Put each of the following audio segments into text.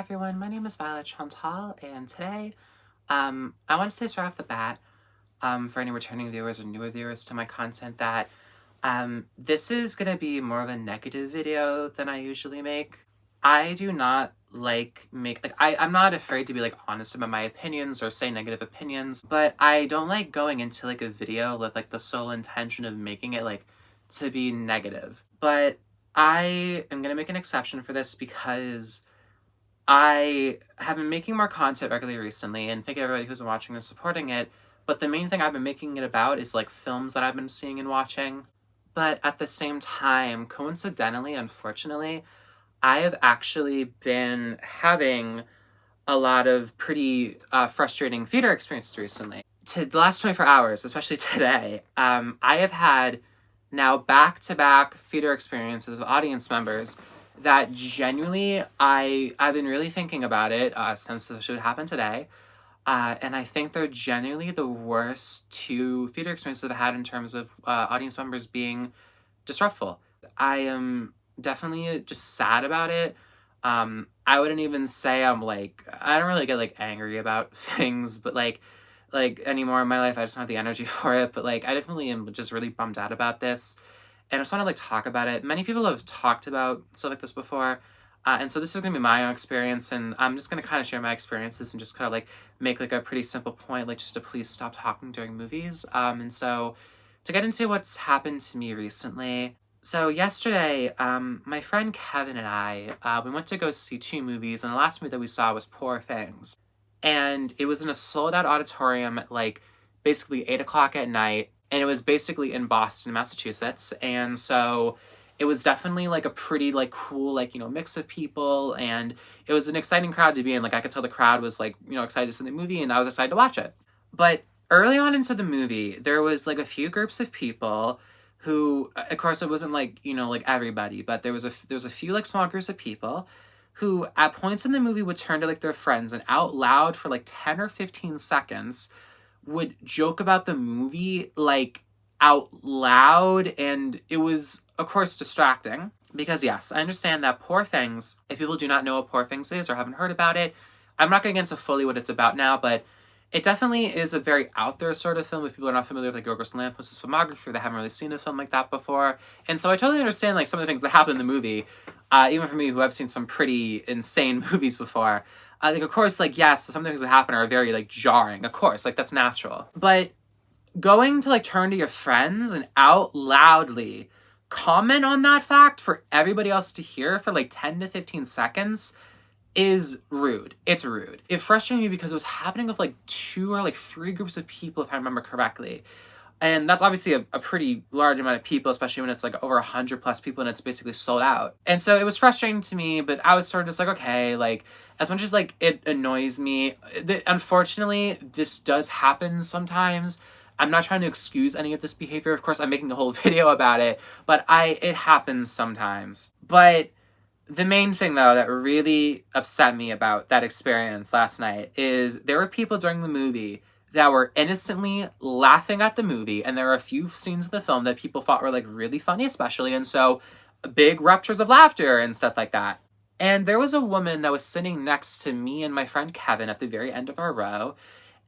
Hi everyone, my name is Violet Chantal, and today, I want to say straight off the bat, for any returning viewers or newer viewers to my content, that this is gonna be more of a negative video than I usually make. I do not I'm not afraid to be honest about my opinions or say negative opinions, but I don't like going into a video with the sole intention of making it to be negative. But I am gonna make an exception for this because I have been making more content regularly recently, and thank you everybody who's been watching and supporting it. But the main thing I've been making it about is films that I've been seeing and watching. But at the same time, coincidentally, unfortunately, I have actually been having a lot of pretty frustrating theater experiences recently. To the last 24 hours, especially today, I have had now back-to-back theater experiences of audience members that genuinely, I've been really thinking about it since this should happen today. And I think they're genuinely the worst two theater experiences I've had in terms of audience members being disruptful. I am definitely just sad about it. I wouldn't even say I don't really get angry about things, but anymore in my life, I just don't have the energy for it. But I definitely am just really bummed out about this. And I just want to talk about it. Many people have talked about stuff like this before. And so this is going to be my own experience, and I'm just going to kind of share my experiences and just kind of make a pretty simple point, just to please stop talking during movies. And so to get into what's happened to me recently. So yesterday, my friend Kevin and I, we went to go see two movies, and the last movie that we saw was Poor Things. And it was in a sold-out auditorium at basically 8 o'clock at night, and it was basically in Boston, Massachusetts. And so it was definitely a pretty cool mix of people, and it was an exciting crowd to be in. I could tell the crowd was excited to see the movie, and I was excited to watch it. But early on into the movie, there was a few groups of people who, of course, it wasn't everybody, but there was a few small groups of people who at points in the movie would turn to their friends and out loud for 10 or 15 seconds would joke about the movie out loud. And it was, of course, distracting because, yes, I understand that Poor Things, if people do not know what Poor Things is or haven't heard about it, I'm not going to get into fully what it's about now, but it definitely is a very out there sort of film. If people are not familiar with Yorgos Lanthimos' filmography, they haven't really seen a film like that before. And so I totally understand some of the things that happen in the movie, even for me who have seen some pretty insane movies before. Of course, yes, some of the things that happen are very jarring. Of course, that's natural. But going to turn to your friends and out loudly comment on that fact for everybody else to hear for 10 to 15 seconds is rude. It's rude. It frustrated me because it was happening with two or three groups of people, if I remember correctly. And that's obviously a pretty large amount of people, especially when it's over 100 plus people and it's basically sold out. And so it was frustrating to me, but I was sort of just okay, as much as it annoys me, unfortunately, this does happen sometimes. I'm not trying to excuse any of this behavior. Of course, I'm making a whole video about it, but it happens sometimes. But the main thing, though, that really upset me about that experience last night is there were people during the movie that were innocently laughing at the movie, and there are a few scenes of the film that people thought were really funny, especially, and so big ruptures of laughter and stuff like that. And there was a woman that was sitting next to me and my friend Kevin at the very end of our row,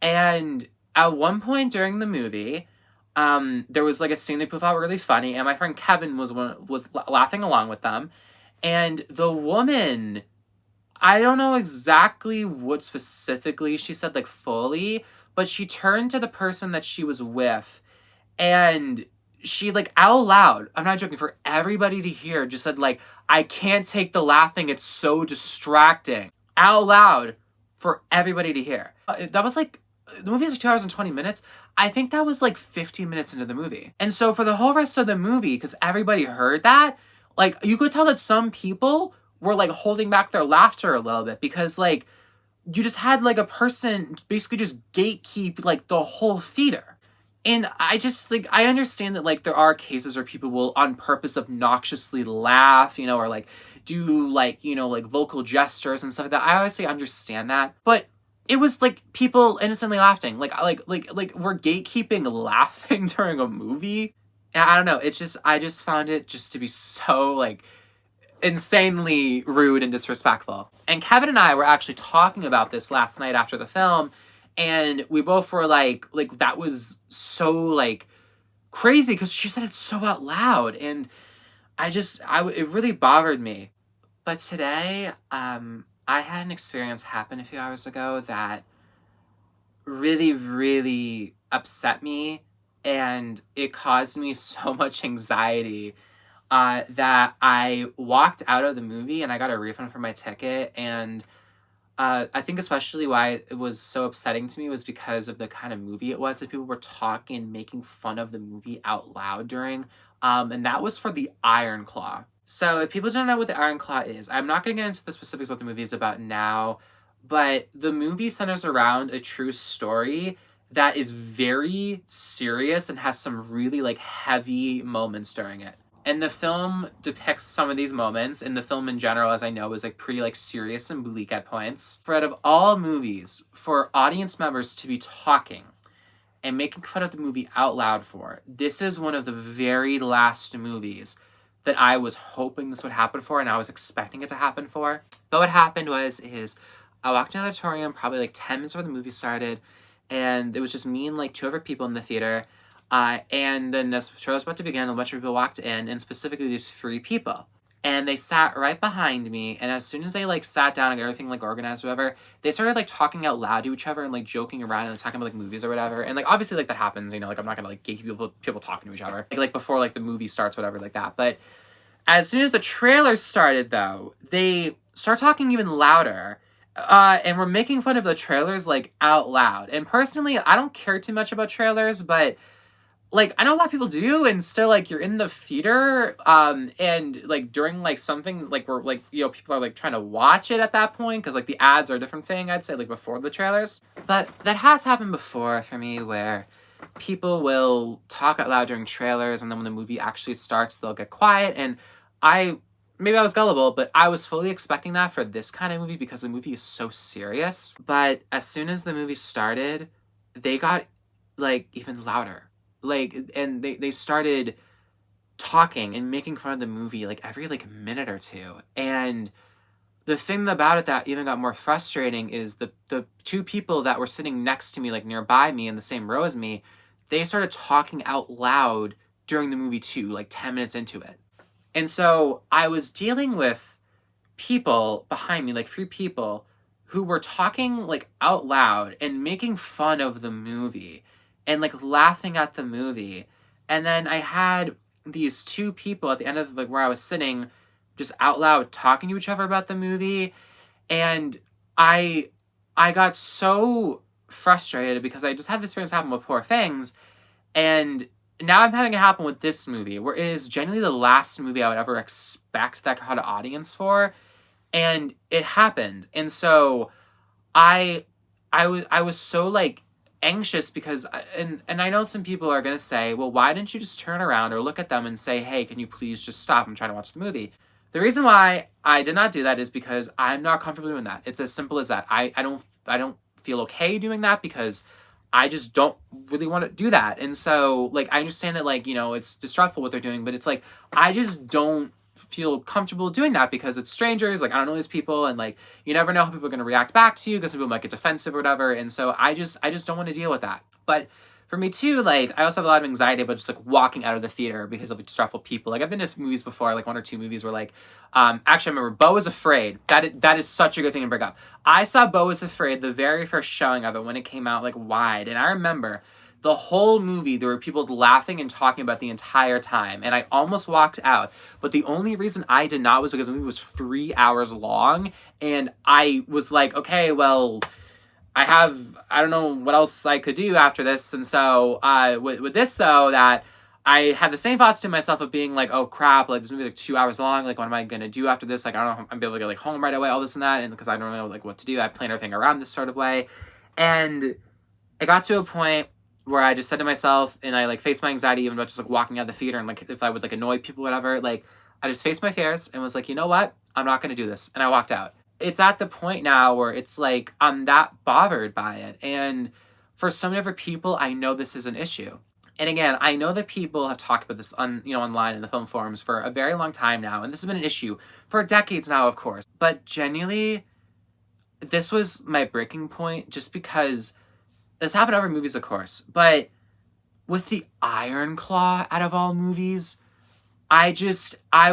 and at one point during the movie, there was a scene that people thought were really funny, and my friend Kevin was laughing along with them, and the woman, I don't know exactly what specifically she said fully, but she turned to the person that she was with, and she out loud, I'm not joking, for everybody to hear, just said I can't take the laughing, it's so distracting. Out loud for everybody to hear. That was the movie is 2 hours and 20 minutes. I think that was 15 minutes into the movie. And so for the whole rest of the movie, because everybody heard that, you could tell that some people were holding back their laughter a little bit because you just had a person basically just gatekeep the whole theater. And I just I understand that there are cases where people will on purpose obnoxiously laugh, or do vocal gestures and stuff like that. I obviously understand that, but it was people innocently laughing. We're gatekeeping laughing during a movie. I don't know. It's just I just found it just to be so insanely rude and disrespectful. And Kevin and I were actually talking about this last night after the film, and we both were like that was so like crazy because she said it so out loud, and it really bothered me. But today, I had an experience happen a few hours ago that really, really upset me, and it caused me so much anxiety that I walked out of the movie and I got a refund for my ticket. And I think especially why it was so upsetting to me was because of the kind of movie it was that people were talking and making fun of the movie out loud during. And that was for the Iron Claw. So if people don't know what the Iron Claw is, I'm not going to get into the specifics of what the movie is about now, but the movie centers around a true story that is very serious and has some really like heavy moments during it. And the film depicts some of these moments, and the film in general, as I know, is like pretty like serious and bleak at points. For out of all movies, for audience members to be talking and making fun of the movie out loud for, this is one of the very last movies that I was hoping this would happen for, and I was expecting it to happen for. But what happened is I walked into the auditorium probably like 10 minutes before the movie started, and it was just me and like 2 other people in the theater. And then as the show was about to begin, a bunch of people walked in, and specifically these 3 people. And they sat right behind me, and as soon as they like sat down and got everything like organized or whatever, they started like talking out loud to each other and like joking around and like, talking about like movies or whatever. And like obviously like that happens, you know, like I'm not gonna like gatekeep people talking to each other. Like before like the movie starts, whatever, like that. But as soon as the trailer started though, they start talking even louder. And we're making fun of the trailers like out loud. And personally, I don't care too much about trailers, but like, I know a lot of people do, and still, like, you're in the theater, and, like, during, like, something, like, where, like, you know, people are, like, trying to watch it at that point, because, like, the ads are a different thing, I'd say, like, before the trailers. But that has happened before for me, where people will talk out loud during trailers, and then when the movie actually starts, they'll get quiet, and maybe I was gullible, but I was fully expecting that for this kind of movie, because the movie is so serious. But as soon as the movie started, they got, like, even louder. Like, and they started talking and making fun of the movie, like, every, like, minute or two. And the thing about it that even got more frustrating is the 2 people that were sitting next to me, like, nearby me in the same row as me, they started talking out loud during the movie, too, like, 10 minutes into it. And so I was dealing with people behind me, like, 3 people, who were talking, like, out loud and making fun of the movie. And, like, laughing at the movie. And then I had these 2 people at the end of, like, where I was sitting just out loud talking to each other about the movie. And I got so frustrated because I just had this experience happen with Poor Things. And now I'm having it happen with this movie, where it is genuinely the last movie I would ever expect that kind of audience for. And it happened. And so I was so, like, anxious because and I know some people are going to say, well, why didn't you just turn around or look at them and say, hey, can you please just stop? I'm trying to watch the movie. The reason why I did not do that is because I'm not comfortable doing that. It's as simple as that. I don't feel okay doing that because I just don't really want to do that. And so, like, I understand that, like, you know, it's disruptive what they're doing, but it's like, I just don't feel comfortable doing that because it's strangers. Like, I don't know these people, and like, you never know how people are going to react back to you because some people might get defensive or whatever. And so I just don't want to deal with that. But for me too, like, I also have a lot of anxiety about just like walking out of the theater because of like stressful people. Like, I've been to movies before, like 1 or 2 movies where like, actually I remember Beau is Afraid. That is such a good thing to bring up. I saw Beau is Afraid, the very first showing of it when it came out, like, wide. And I remember the whole movie, there were people laughing and talking about the entire time. And I almost walked out. But the only reason I did not was because the movie was 3 hours long. And I was like, okay, well, I don't know what else I could do after this. And so with this, though, that I had the same thoughts to myself of being like, oh, crap, like, this movie is like 2 hours long. Like, what am I going to do after this? Like, I don't know if I'm able to get, like, home right away, all this and that. And because I don't know, like, what to do. I plan everything around this sort of way. And it got to a point where I just said to myself, and I, like, faced my anxiety even about just, like, walking out of the theater and, like, if I would, like, annoy people, whatever, like, I just faced my fears and was like, you know what? I'm not going to do this. And I walked out. It's at the point now where it's, like, I'm that bothered by it. And for so many other people, I know this is an issue. And again, I know that people have talked about this on, online in the film forums for a very long time now, and this has been an issue for decades now, of course. But genuinely, this was my breaking point, just because this happened over movies, of course, but with the Iron Claw out of all movies, I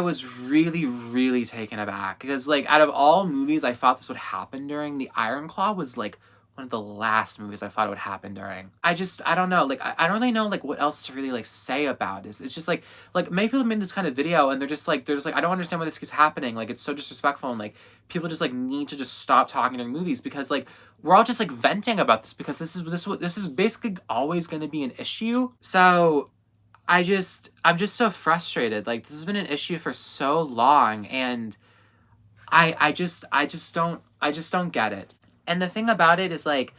was really, really taken aback, because, like, out of all movies I thought this would happen during, the Iron Claw was, like, one of the last movies I thought it would happen during. I don't know, like, I don't really know, like, what else to really, like, say about it. It's just, like, many people made this kind of video, and they're just like, I don't understand why this keeps happening, like, it's so disrespectful, and, like, people just, like, need to just stop talking during movies, because, like, we're all just, like, venting about this, because this is basically always gonna be an issue. So I'm just so frustrated. Like, this has been an issue for so long, and I just don't get it. And the thing about it is, like,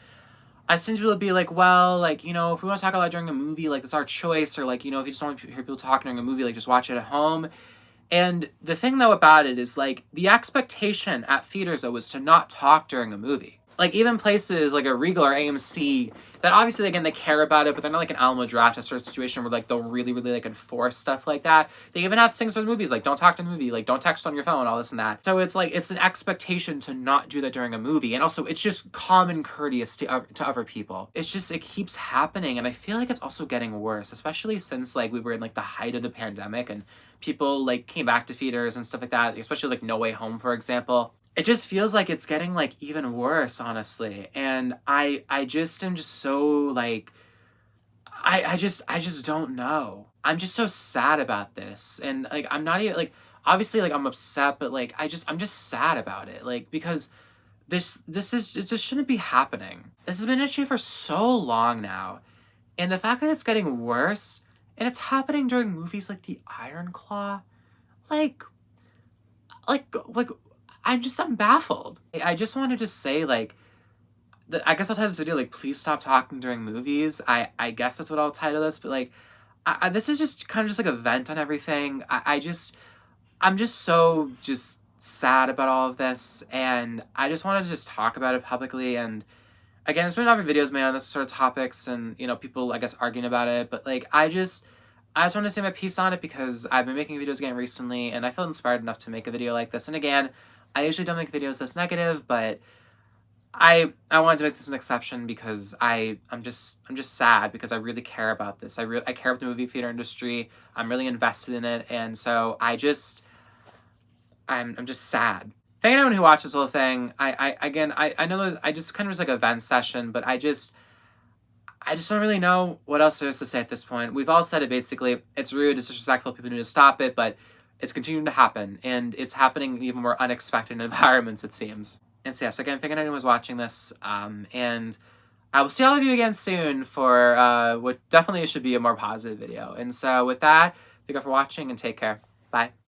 I've seen people be like, well, like, if we want to talk a lot during a movie, like, that's our choice, or, like, if you just don't want to hear people talking during a movie, like, just watch it at home. And the thing, though, about it is, like, the expectation at theaters, though, was to not talk during a movie. Like, even places like a Regal or AMC, that obviously, again, they care about it, but they're not like an Alamo Draft sort of situation where, like, they'll really, really, like, enforce stuff like that. They even have things for the movies, like, don't talk to the movie, like, don't text on your phone, all this and that. So it's, like, it's an expectation to not do that during a movie. And also, it's just common courteous to other people. It's just, it keeps happening, and I feel like it's also getting worse, especially since, like, we were in, like, the height of the pandemic, and people, like, came back to theaters and stuff like that, especially, like, No Way Home, for example. It just feels like it's getting, like, even worse, honestly. And I just am just so, like, I just don't know. I'm just so sad about this. And, like, I'm not even, like, obviously, like, I'm upset, but, like, I'm just sad about it. Like, because it just shouldn't be happening. This has been an issue for so long now. And the fact that it's getting worse, and it's happening during movies like The Iron Claw, like, like, I'm baffled. I just wanted to say, like, I guess I'll title this video, like, please stop talking during movies. I guess that's what I'll title this, but, like, this is just kind of just, like, a vent on everything. I'm just so just sad about all of this, and I just wanted to just talk about it publicly. And again, there's been other videos made on this sort of topics, and, people, I guess, arguing about it, but, like, I just want to say my piece on it, because I've been making videos again recently, and I felt inspired enough to make a video like this. And again, I usually don't make videos this negative, but I wanted to make this an exception, because I'm just sad, because I really care about this. I care about the movie theater industry. I'm really invested in it, and so I'm just sad. Thank anyone who watched this whole thing. I know that I just kind of was like a vent session, but I just don't really know what else there is to say at this point. We've all said it, basically. It's rude, it's disrespectful, people need to stop it, but it's continuing to happen, and it's happening in even more unexpected environments, it seems. And so, yes, again, thank anyone who's watching this, and I will see all of you again soon for what definitely should be a more positive video. And so, with that, thank you for watching, and take care. Bye.